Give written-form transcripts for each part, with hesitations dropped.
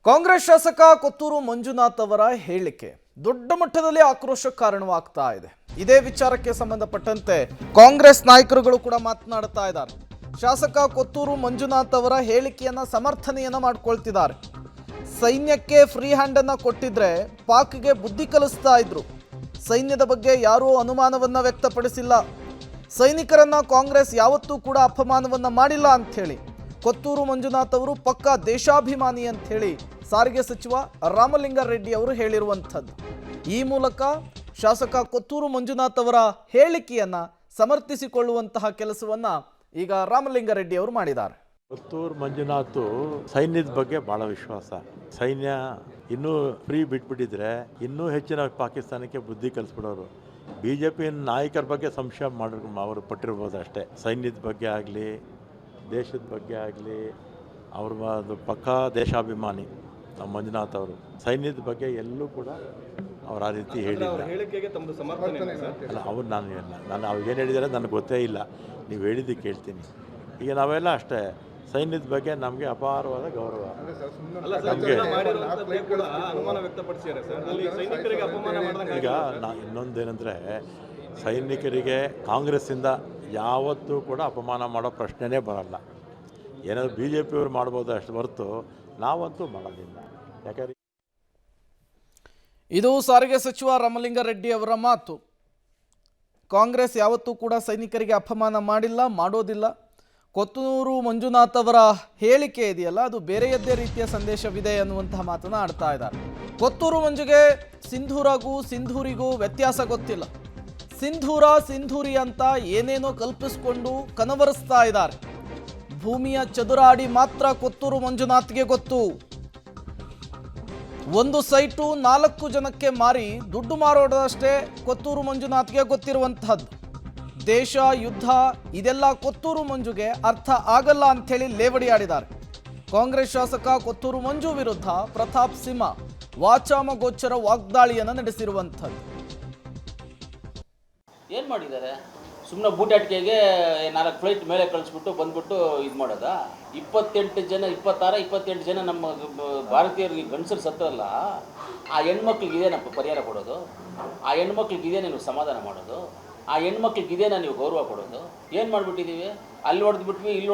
ಕಾಂಗ್ರೆಸ್ ಶಾಸಕ ಕೊತ್ತೂರು ಮಂಜುನಾಥ್ ಅವರ ಹೇಳಿಕೆ ದೊಡ್ಡ ಮಟ್ಟದಲ್ಲಿ ಆಕ್ರೋಶಕ್ಕೆ ಕಾರಣವಾಗ್ತಾ ಇದೆ. ಇದೇ ವಿಚಾರಕ್ಕೆ ಸಂಬಂಧಪಟ್ಟಂತೆ ಕಾಂಗ್ರೆಸ್ ನಾಯಕರುಗಳು ಕೂಡ ಮಾತನಾಡ್ತಾ ಇದ್ದಾರೆ. ಶಾಸಕ ಕೊತ್ತೂರು ಮಂಜುನಾಥ್ ಅವರ ಹೇಳಿಕೆಯನ್ನ ಸಮರ್ಥನೆಯನ್ನ ಮಾಡಿಕೊಳ್ತಿದ್ದಾರೆ. ಸೈನ್ಯಕ್ಕೆ ಫ್ರೀ ಹ್ಯಾಂಡ್ ಅನ್ನ ಕೊಟ್ಟಿದ್ರೆ ಪಾಕ್ಗೆ ಬುದ್ಧಿ ಕಲಿಸ್ತಾ ಇದ್ರು. ಸೈನ್ಯದ ಬಗ್ಗೆ ಯಾರೂ ಅನುಮಾನವನ್ನ ವ್ಯಕ್ತಪಡಿಸಿಲ್ಲ. ಸೈನಿಕರನ್ನ ಕಾಂಗ್ರೆಸ್ ಯಾವತ್ತೂ ಕೂಡ ಅಪಮಾನವನ್ನ ಮಾಡಿಲ್ಲ ಅಂತ ಹೇಳಿ ಕೊತ್ತೂರು ಮಂಜುನಾಥ್ ಅವರು ಪಕ್ಕಾ ದೇಶಾಭಿಮಾನಿ ಅಂತ ಹೇಳಿ ಸಾರಿಗೆ ಸಚಿವ ರಾಮಲಿಂಗಾರೆಡ್ಡಿ ಅವರು ಹೇಳಿರುವಂಥದ್ದು. ಈ ಮೂಲಕ ಶಾಸಕ ಕೊತ್ತೂರು ಮಂಜುನಾಥ್ ಅವರ ಹೇಳಿಕೆಯನ್ನ ಸಮರ್ಥಿಸಿಕೊಳ್ಳುವಂತಹ ಕೆಲಸವನ್ನ ಈಗ ರಾಮಲಿಂಗಾರೆಡ್ಡಿ ಅವರು ಮಾಡಿದ್ದಾರೆ. ಕೊತ್ತೂರು ಮಂಜುನಾಥ್ ಸೈನ್ಯದ ಬಗ್ಗೆ ಬಹಳ ವಿಶ್ವಾಸ. ಸೈನ್ಯ ಇನ್ನೂ ಫ್ರೀ ಬಿಟ್ಬಿಟ್ಟಿದ್ರೆ ಇನ್ನೂ ಹೆಚ್ಚಿನ ಪಾಕಿಸ್ತಾನಕ್ಕೆ ಬುದ್ಧಿ ಕಲಿಸ್ಬಿಡೋರು. ಬಿಜೆಪಿ ನಾಯಕರ ಬಗ್ಗೆ ಸಂಶಯ ಅವರು ಪಟ್ಟಿರ್ಬೋದು ಅಷ್ಟೇ. ಸೈನ್ಯದ ಬಗ್ಗೆ ಆಗಲಿ ದೇಶದ ಬಗ್ಗೆ ಆಗಲಿ ಅವ್ರ ಪಕ್ಕಾ ದೇಶಾಭಿಮಾನಿ ನಮ್ಮ ಮಂಜುನಾಥ್ ಅವರು. ಸೈನ್ಯದ ಬಗ್ಗೆ ಎಲ್ಲೂ ಕೂಡ ಅವ್ರು ಆ ರೀತಿ ಹೇಳಿಲ್ಲ. ಅಲ್ಲ ಅವ್ರು ನಾನು ಅವ್ರು ಏನು ಹೇಳಿದ್ದಾರೆ ನನಗೆ ಗೊತ್ತೇ ಇಲ್ಲ. ನೀವು ಹೇಳಿದ್ದು ಕೇಳ್ತೀನಿ. ಈಗ ನಾವೆಲ್ಲ ಅಷ್ಟೇ, ಸೈನ್ಯದ ಬಗ್ಗೆ ನಮಗೆ ಅಪಾರವಾದ ಗೌರವ. ಈಗ ಇನ್ನೊಂದೇನೆಂದರೆ ಸೈನಿಕರಿಗೆ ಕಾಂಗ್ರೆಸ್ಸಿಂದ ಯಾವತ್ತೂ ಕೂಡ ಅಪಮಾನ ಮಾಡೋ ಪ್ರಶ್ನೆನೇ ಬರಲ್ಲ. ಏನಾದರೂ ಬಿ ಜೆ ಪಿಯವರು ಮಾಡ್ಬೋದು ಅಷ್ಟು ಹೊರತು ನಾವಂತೂ ಮಾಡೋದಿಲ್ಲ. ಯಾಕಂದರೆ ಇದು ಸಾರಿಗೆ ಸಚಿವ ರಾಮಲಿಂಗಾರೆಡ್ಡಿ ಅವರ ಮಾತು. ಕಾಂಗ್ರೆಸ್ ಯಾವತ್ತೂ ಕೂಡ ಸೈನಿಕರಿಗೆ ಅಪಮಾನ ಮಾಡಿಲ್ಲ, ಮಾಡೋದಿಲ್ಲ. ಕೊತ್ತೂರು ಮಂಜುನಾಥ್ ಅವರ ಹೇಳಿಕೆ ಇದೆಯಲ್ಲ, ಅದು ಬೇರೆಯದ್ದೇ ರೀತಿಯ ಸಂದೇಶವಿದೆ ಅನ್ನುವಂತಹ ಮಾತನ್ನು ಆಡ್ತಾ ಇದ್ದಾರೆ. ಕೊತ್ತೂರು ಮಂಜುಗೆ ಸಿಂಧೂರಿಗೂ ವ್ಯತ್ಯಾಸ ಗೊತ್ತಿಲ್ಲ. ಸಿಂಧೂರಿ ಅಂತ ಏನೇನೋ ಕಲ್ಪಿಸಿಕೊಂಡು ಕನವರಿಸ್ತಾ ಇದ್ದಾರೆ. ಭೂಮಿಯ ಚದುರಾಡಿ ಮಾತ್ರ ಕೊತ್ತೂರು ಮಂಜುನಾಥ್ಗೆ ಗೊತ್ತು. ಒಂದು ಸೈಟು 4 ಜನಕ್ಕೆ ಮಾರಿ ದುಡ್ಡು ಮಾರೋದಷ್ಟೇ ಕೊತ್ತೂರು ಮಂಜುನಾಥ್ಗೆ ಗೊತ್ತಿರುವಂತಹದ್ದು. ದೇಶ, ಯುದ್ಧ ಇದೆಲ್ಲ ಕೊತ್ತೂರು ಮಂಜುಗೆ ಅರ್ಥ ಆಗಲ್ಲ ಅಂಥೇಳಿ ಲೇವಡಿ ಆಡಿದ್ದಾರೆ. ಕಾಂಗ್ರೆಸ್ ಶಾಸಕ ಕೊತ್ತೂರು ಮಂಜು ವಿರುದ್ಧ ಪ್ರತಾಪ್ ಸಿಂಹ ವಾಚಾಮಗೋಚರ ವಾಗ್ದಾಳಿಯನ್ನು ನಡೆಸಿರುವಂಥದ್ದು. ಏನು ಮಾಡಿದ್ದಾರೆ? ಸುಮ್ಮನೆ ಬೂಟಾಟಿಕೆಗೆ 4 ಫ್ಲೈಟ್ ಮೇಲೆ ಕಳಿಸ್ಬಿಟ್ಟು ಬಂದ್ಬಿಟ್ಟು ಇದು ಮಾಡೋದ? 26-27 ಜನ ನಮ್ಮ ಭಾರತೀಯರಿಗೆ ಗಂಡಸರು ಸತ್ತರಲ್ಲ, ಆ ಹೆಣ್ಮಕ್ಳಿಗೆ ಇದೇನಪ್ಪ ಪರಿಹಾರ ಕೊಡೋದು? ಆ ಹೆಣ್ಮಕ್ಳಿಗೆ ಇದೇನೇ ನೀವು ಸಮಾಧಾನ ಮಾಡೋದು? ಆ ಹೆಣ್ಮಕ್ಳಿಗೆ ಇದೇನ ನೀವು ಗೌರವ ಕೊಡೋದು? ಏನು ಮಾಡಿಬಿಟ್ಟಿದ್ದೀವಿ? ಅಲ್ಲಿ ಹೊಡೆದ್ಬಿಟ್ವಿ, ಇಲ್ಲಿ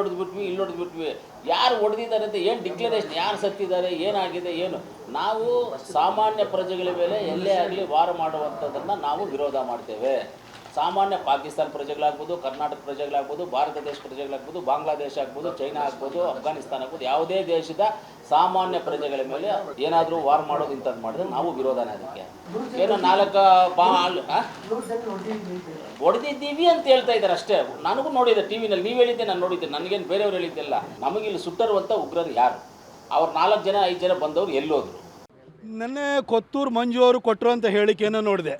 ಹೊಡೆದ್ಬಿಟ್ವಿ. ಯಾರು ಹೊಡೆದಿದ್ದಾರೆ ಅಂತ ಏನು ಡಿಕ್ಲರೇಷನ್, ಯಾರು ಸತ್ತಿದ್ದಾರೆ, ಏನಾಗಿದೆ, ಏನು? ನಾವು ಸಾಮಾನ್ಯ ಪ್ರಜೆಗಳ ಮೇಲೆ ಎಲ್ಲೇ ಆಗಲಿ ವಾರ ಮಾಡುವಂಥದ್ದನ್ನು ನಾವು ವಿರೋಧ ಮಾಡ್ತೇವೆ. ಸಾಮಾನ್ಯ ಪಾಕಿಸ್ತಾನ ಪ್ರಜೆಗಳಾಗ್ಬೋದು, ಕರ್ನಾಟಕ ಪ್ರಜೆಗಳಾಗ್ಬೋದು, ಭಾರತ ದೇಶ ಪ್ರಜೆಗಳಾಗ್ಬೋದು, ಬಾಂಗ್ಲಾದೇಶ ಆಗ್ಬೋದು, ಚೈನಾ ಆಗ್ಬೋದು, ಅಫ್ಘಾನಿಸ್ತಾನ ಆಗ್ಬೋದು, ಯಾವುದೇ ದೇಶದ ಸಾಮಾನ್ಯ ಪ್ರಜೆಗಳ ಮೇಲೆ ಏನಾದರೂ ವಾರ್ ಮಾಡೋದು ಇಂಥದ್ದು ಮಾಡಿದ್ರೆ ನಾವು ವಿರೋಧನೇ. ಅದಕ್ಕೆ ಏನೋ 4 ಹೊಡೆದಿದ್ದೀವಿ ಅಂತ ಹೇಳ್ತಾ ಇದ್ದಾರೆ ಅಷ್ಟೇ. ನನಗೂ ನೋಡಿದ್ದೆ ಟಿ ವಿನಲ್ಲಿ, ನೀವು ಹೇಳಿದ್ದೆ, ನಾನು ನೋಡಿದ್ದೆ. ನನಗೇನು ಬೇರೆಯವ್ರು ಹೇಳಿದ್ದಿಲ್ಲ. ನಮಗಿಲ್ಲಿ ಸುಟ್ಟರುವಂಥ ಉಗ್ರರು ಯಾರು? ಅವ್ರು 4 ಜನ 5 ಜನ ಬಂದವರು ಎಲ್ಲೋದ್ರು? ನೆನ್ನೆ ಕೊತ್ತೂರು ಮಂಜು ಅವರು ಕೊಟ್ಟರುವಂಥ ಹೇಳಿಕೆಯನ್ನು ನೋಡಿದೆ.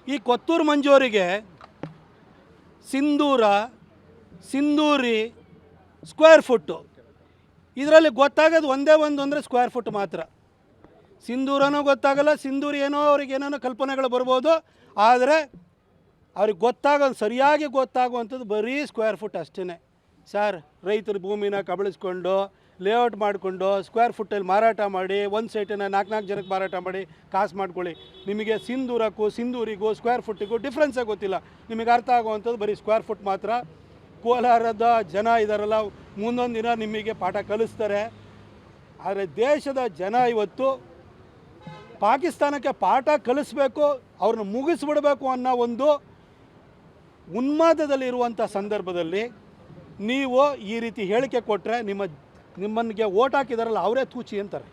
ಈ ಕೊತ್ತೂರು ಮಂಜು ಅವರಿಗೆ ಸಿಂಧೂರಿ ಸ್ಕ್ವೇರ್ ಫುಟ್ಟು, ಇದರಲ್ಲಿ ಗೊತ್ತಾಗೋದು ಒಂದೇ ಒಂದು ಅಂದರೆ ಸ್ಕ್ವೇರ್ ಫುಟ್ ಮಾತ್ರ. ಸಿಂಧೂರನೂ ಗೊತ್ತಾಗಲ್ಲ, ಸಿಂಧೂರಿ ಏನೋ ಅವ್ರಿಗೆ ಏನೇನೋ ಕಲ್ಪನೆಗಳು ಬರ್ಬೋದು, ಆದರೆ ಅವ್ರಿಗೆ ಸರಿಯಾಗಿ ಗೊತ್ತಾಗುವಂಥದ್ದು ಬರೀ ಸ್ಕ್ವೇರ್ ಫುಟ್ ಅಷ್ಟೇ. ಸರ್, ರೈತರ ಭೂಮಿನ ಕಬಳಿಸ್ಕೊಂಡು ಲೇಔಟ್ ಮಾಡಿಕೊಂಡು ಸ್ಕ್ವೇರ್ ಫುಟ್ಟಲ್ಲಿ ಮಾರಾಟ ಮಾಡಿ ಒಂದು ಸೈಟನ್ನು 4 ಜನಕ್ಕೆ ಮಾರಾಟ ಮಾಡಿ ಕಾಸು ಮಾಡ್ಕೊಳ್ಳಿ. ನಿಮಗೆ ಸಿಂಧೂರಿಗೂ ಸ್ಕ್ವೇರ್ ಫುಟ್ಟಿಗೂ ಡಿಫ್ರೆನ್ಸೇ ಗೊತ್ತಿಲ್ಲ. ನಿಮಗೆ ಅರ್ಥ ಆಗುವಂಥದ್ದು ಬರೀ ಸ್ಕ್ವೇರ್ ಫುಟ್ ಮಾತ್ರ. ಕೋಲಾರದ ಜನ ಇದ್ದಾರಲ್ಲ, ಮುಂದೊಂದು ದಿನ ನಿಮಗೆ ಪಾಠ ಕಲಿಸ್ತಾರೆ. ಆದರೆ ದೇಶದ ಜನ ಇವತ್ತು ಪಾಕಿಸ್ತಾನಕ್ಕೆ ಪಾಠ ಕಲಿಸ್ಬೇಕು, ಅವ್ರನ್ನ ಮುಗಿಸ್ಬಿಡಬೇಕು ಅನ್ನೋ ಒಂದು ಉನ್ಮಾದದಲ್ಲಿರುವಂಥ ಸಂದರ್ಭದಲ್ಲಿ ನೀವು ಈ ರೀತಿ ಹೇಳಿಕೆ ಕೊಟ್ಟರೆ ನಿಮ್ಮನಿಗೆ ಓಟ್ ಹಾಕಿದಾರಲ್ಲ ಅವರೇ ತೂಚಿ ಅಂತಾರೆ.